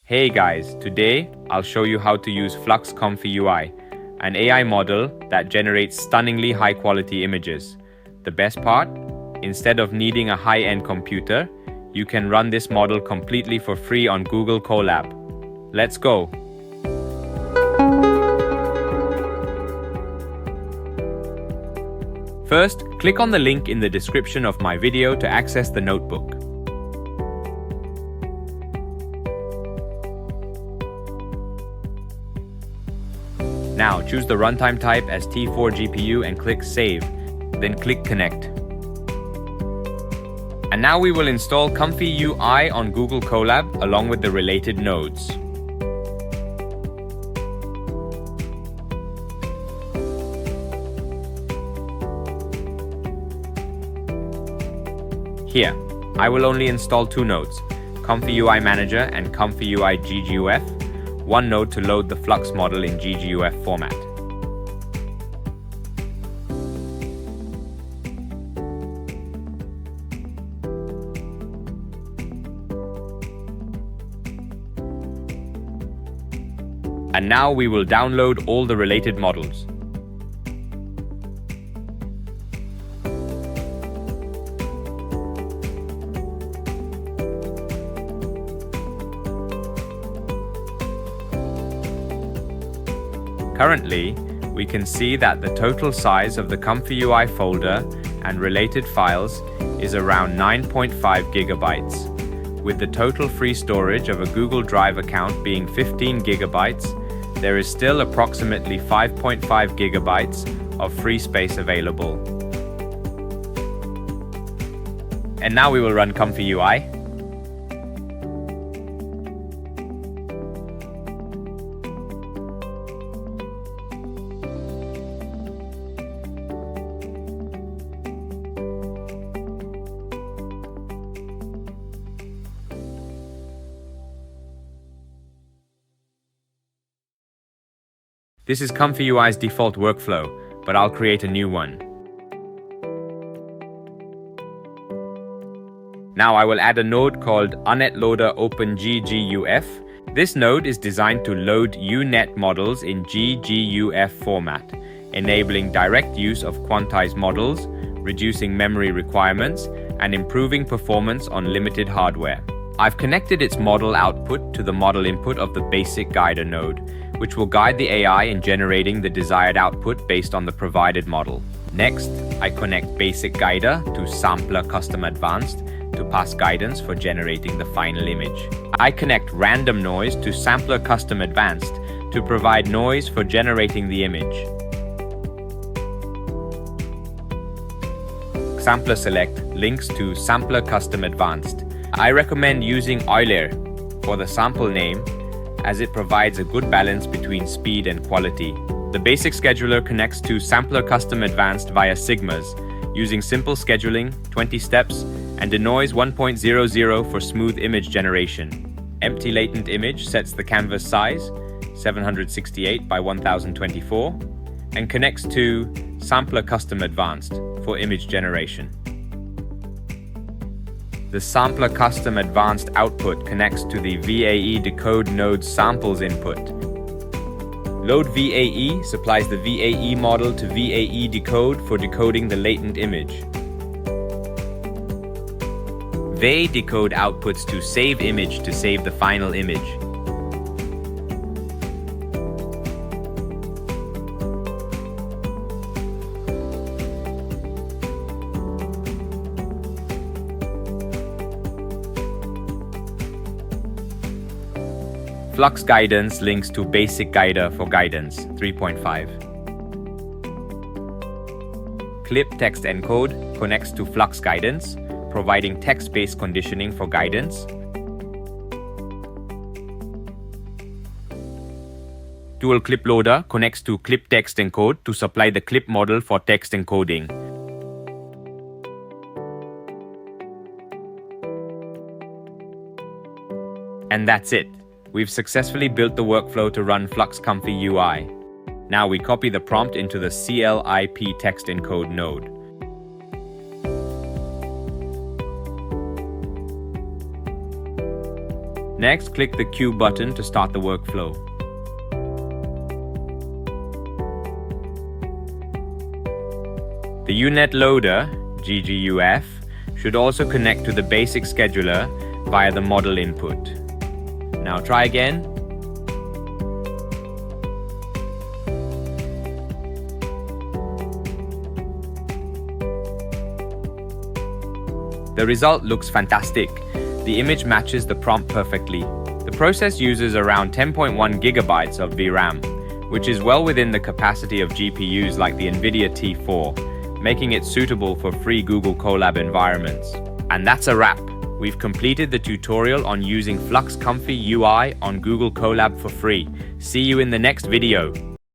Hey guys, today I'll show you how to use Flux ComfyUI, an AI model that generates stunningly high quality images. The best part? Instead of needing a high-end computer, you can run this model completely for free on Google Colab. Let's go! First, click on the link in the description of my video to access the notebook. Now, choose the runtime type as T4 GPU and click Save, then click Connect. And now we will install ComfyUI on Google Colab along with the related nodes. Here, I will only install two nodes, ComfyUI Manager and ComfyUI GGUF, one node to load the Flux model in GGUF format. And now we will download all the related models. Currently, we can see that the total size of the ComfyUI folder and related files is around 9.5 gigabytes. With the total free storage of a Google Drive account being 15 gigabytes, there is still approximately 5.5 gigabytes of free space available. And now we will run ComfyUI. This is ComfyUI's default workflow, but I'll create a new one. Now I will add a node called UNetLoader OpenGGUF. This node is designed to load UNet models in GGUF format, enabling direct use of quantized models, reducing memory requirements, and improving performance on limited hardware. I've connected its model output to the model input of the basic guider node, which will guide the AI in generating the desired output based on the provided model. Next, I connect basic guider to sampler custom advanced to pass guidance for generating the final image. I connect random noise to sampler custom advanced to provide noise for generating the image. Sampler select links to sampler custom advanced. I recommend using Euler for the sample name, as it provides a good balance between speed and quality. The basic scheduler connects to Sampler Custom Advanced via Sigmas, using simple scheduling, 20 steps, and denoise 1.00 for smooth image generation. Empty latent image sets the canvas size, 768 by 1024, and connects to Sampler Custom Advanced for image generation. The Sampler Custom Advanced output connects to the VAE decode node samples input. Load VAE supplies the VAE model to VAE decode for decoding the latent image. VAE decode outputs to save image to save the final image. Flux guidance links to basic guider for guidance 3.5. Clip text encode connects to Flux guidance, providing text-based conditioning for guidance. Dual clip loader connects to clip text encode to supply the clip model for text encoding. And that's it. We've successfully built the workflow to run Flux ComfyUI. Now we copy the prompt into the CLIP text encode node. Next, click the Q button to start the workflow. The UNet loader, GGUF, should also connect to the basic scheduler via the model input. Now try again. The result looks fantastic. The image matches the prompt perfectly. The process uses around 10.1 gigabytes of VRAM, which is well within the capacity of GPUs like the NVIDIA T4, making it suitable for free Google Colab environments. And that's a wrap. We've completed the tutorial on using Flux ComfyUI on Google Colab for free. See you in the next video.